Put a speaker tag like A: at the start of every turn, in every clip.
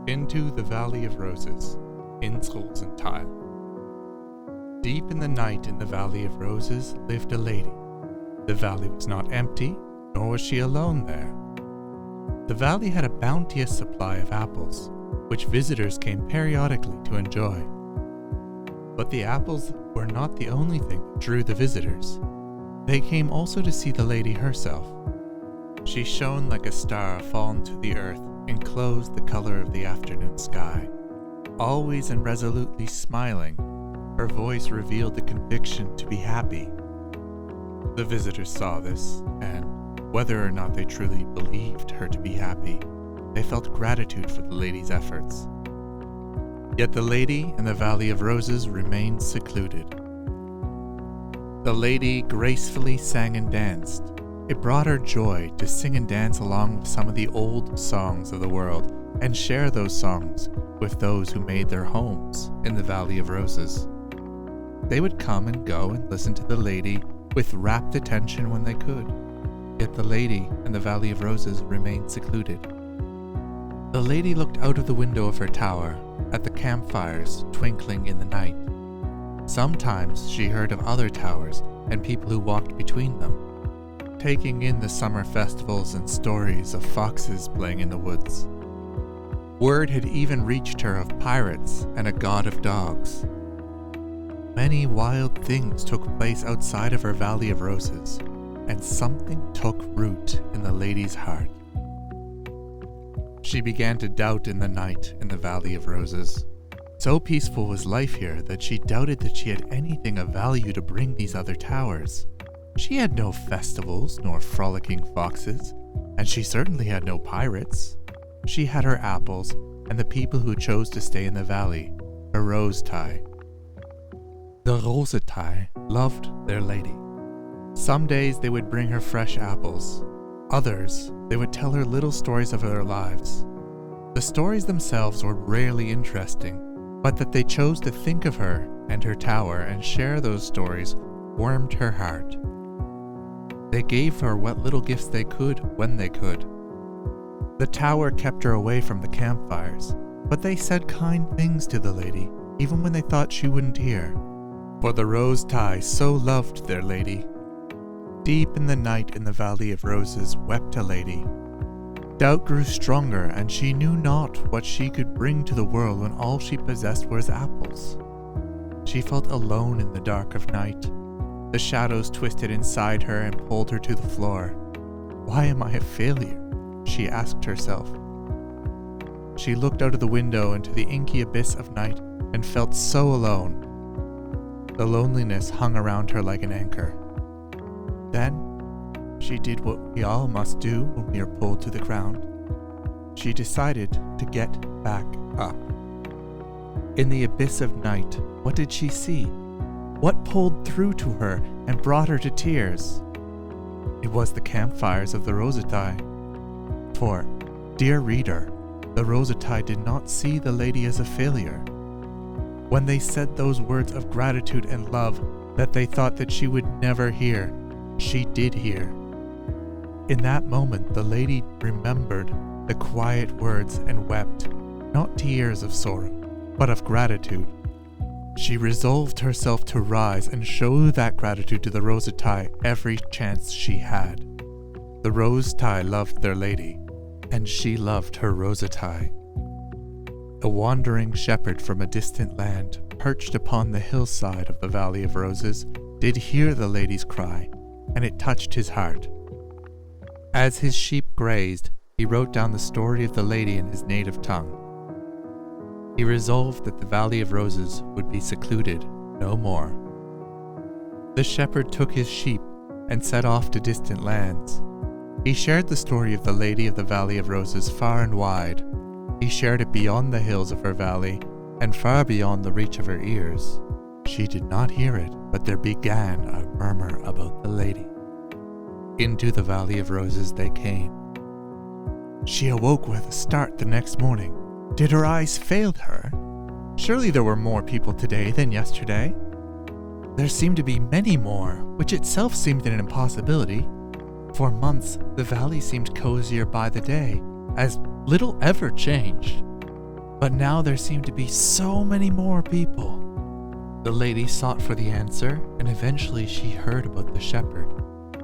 A: Into the Valley of Roses, ins Rosental. Deep in the night in the Valley of Roses lived a lady. The valley was not empty, nor was she alone there. The valley had a bounteous supply of apples, which visitors came periodically to enjoy. But the apples were not the only thing that drew the visitors. They came also to see the lady herself. She shone like a star fallen to the earth, enclosed the color of the afternoon sky. Always and resolutely smiling, her voice revealed the conviction to be happy. The visitors saw this, and whether or not they truly believed her to be happy, they felt gratitude for the lady's efforts. Yet the lady in the Valley of Roses remained secluded. The lady gracefully sang and danced. It brought her joy to sing and dance along with some of the old songs of the world and share those songs with those who made their homes in the Valley of Roses. They would come and go and listen to the lady with rapt attention when they could. Yet the lady in the Valley of Roses remained secluded. The lady looked out of the window of her tower at the campfires twinkling in the night. Sometimes she heard of other towers and people who walked between them, taking in the summer festivals and stories of foxes playing in the woods. Word had even reached her of pirates and a god of dogs. Many wild things took place outside of her Valley of Roses, and something took root in the lady's heart. She began to doubt in the night in the Valley of Roses. So peaceful was life here that she doubted that she had anything of value to bring these other towers. She had no festivals nor frolicking foxes, and she certainly had no pirates. She had her apples and the people who chose to stay in the valley, her Rosental. The Rosental loved their lady. Some days they would bring her fresh apples. Others, they would tell her little stories of their lives. The stories themselves were rarely interesting, but that they chose to think of her and her tower and share those stories warmed her heart. They gave her what little gifts they could when they could. The tower kept her away from the campfires, but they said kind things to the lady, even when they thought she wouldn't hear. For the Rosental so loved their lady. Deep in the night in the Valley of Roses wept a lady. Doubt grew stronger, and she knew not what she could bring to the world when all she possessed was apples. She felt alone in the dark of night. The shadows twisted inside her and pulled her to the floor. Why am I a failure? She asked herself. She looked out of the window into the inky abyss of night and felt so alone. The loneliness hung around her like an anchor. Then, she did what we all must do when we are pulled to the ground. She decided to get back up. In the abyss of night, what did she see? What pulled through to her and brought her to tears? It was the campfires of the Rosental. For, dear reader, the Rosental did not see the lady as a failure. When they said those words of gratitude and love that they thought that she would never hear, she did hear. In that moment, the lady remembered the quiet words and wept, not tears of sorrow, but of gratitude. She resolved herself to rise and show that gratitude to the Rosental every chance she had. The Rosental loved their lady, and she loved her Rosental. A wandering shepherd from a distant land, perched upon the hillside of the Valley of Roses, did hear the lady's cry, and it touched his heart. As his sheep grazed, he wrote down the story of the lady in his native tongue. He resolved that the Valley of Roses would be secluded no more. The shepherd took his sheep and set off to distant lands. He shared the story of the lady of the Valley of Roses far and wide. He shared it beyond the hills of her valley and far beyond the reach of her ears. She did not hear it, but there began a murmur about the lady. Into the Valley of Roses they came. She awoke with a start the next morning. Did her eyes fail her? Surely there were more people today than yesterday. There seemed to be many more, which itself seemed an impossibility. For months, the valley seemed cozier by the day, as little ever changed. But now there seemed to be so many more people. The lady sought for the answer, and eventually she heard about the shepherd.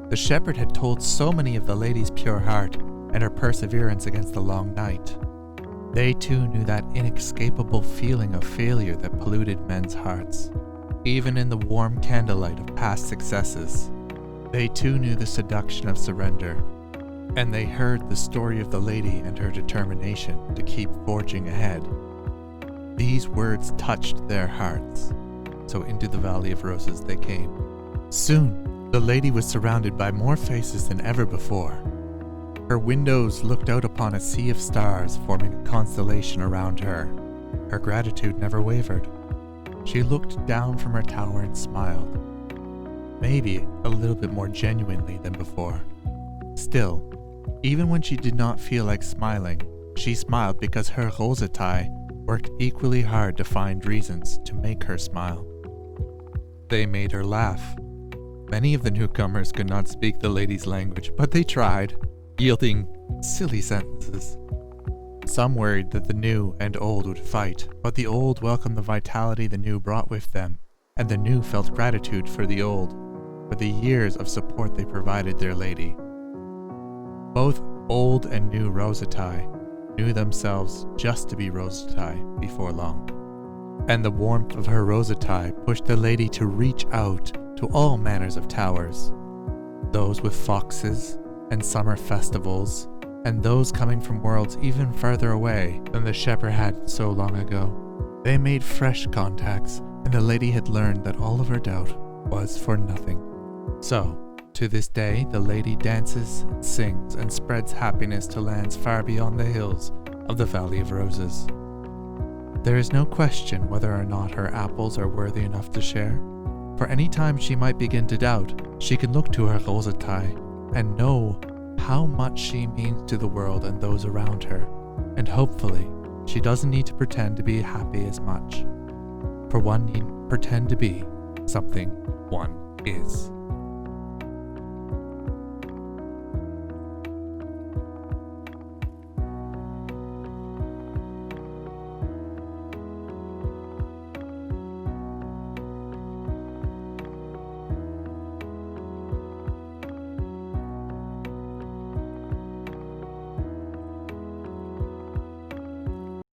A: The shepherd had told so many of the lady's pure heart and her perseverance against the long night. They too knew that inescapable feeling of failure that polluted men's hearts, even in the warm candlelight of past successes. They too knew the seduction of surrender, and they heard the story of the lady and her determination to keep forging ahead. These words touched their hearts, so into the Valley of Roses they came. Soon, the lady was surrounded by more faces than ever before. Her windows looked out upon a sea of stars forming a constellation around her. Her gratitude never wavered. She looked down from her tower and smiled, maybe a little bit more genuinely than before. Still, even when she did not feel like smiling, she smiled because her Rosental worked equally hard to find reasons to make her smile. They made her laugh. Many of the newcomers could not speak the lady's language, but they tried, yielding silly sentences. Some worried that the new and old would fight, but the old welcomed the vitality the new brought with them, and the new felt gratitude for the old, for the years of support they provided their lady. Both old and new Rosental knew themselves just to be Rosental before long, and the warmth of her Rosental pushed the lady to reach out to all manners of towers, those with foxes and summer festivals, and those coming from worlds even further away than the shepherd had so long ago. They made fresh contacts, and the lady had learned that all of her doubt was for nothing. So, to this day, the lady dances and sings and spreads happiness to lands far beyond the hills of the Valley of Roses. There is no question whether or not her apples are worthy enough to share, for any time she might begin to doubt, she can look to her Rosental and know how much she means to the world and those around her, and hopefully she doesn't need to pretend to be happy as much, for one needn't pretend to be something one is.